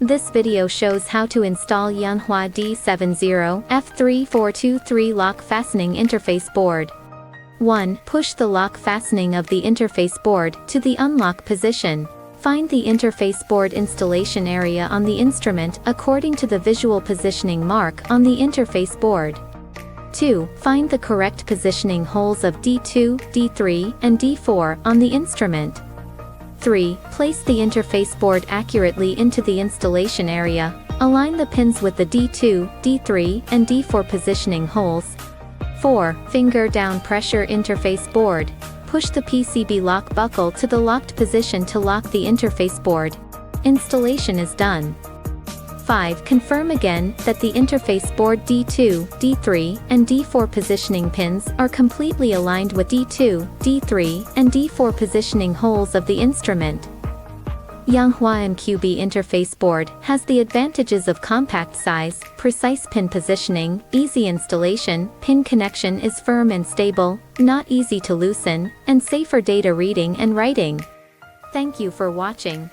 This video shows how to install Yanhua D70F3423 lock fastening interface board. 1. Push the lock fastening of the interface board to the unlock position. Find the interface board installation area on the instrument according to the visual positioning mark on the interface board. 2. Find the correct positioning holes of D2, D3, and D4 on the instrument. 3. Place the interface board accurately into the installation area. Align the pins with the D2, D3, and D4 positioning holes. 4. Finger down pressure interface board. Push the PCB lock buckle to the locked position to lock the interface board. Installation is done. 5. Confirm again that the interface board D2, D3, and D4 positioning pins are completely aligned with D2, D3, and D4 positioning holes of the instrument. Yanhua MQB interface board has the advantages of compact size, precise pin positioning, easy installation, pin connection is firm and stable, not easy to loosen, and safer data reading and writing. Thank you for watching.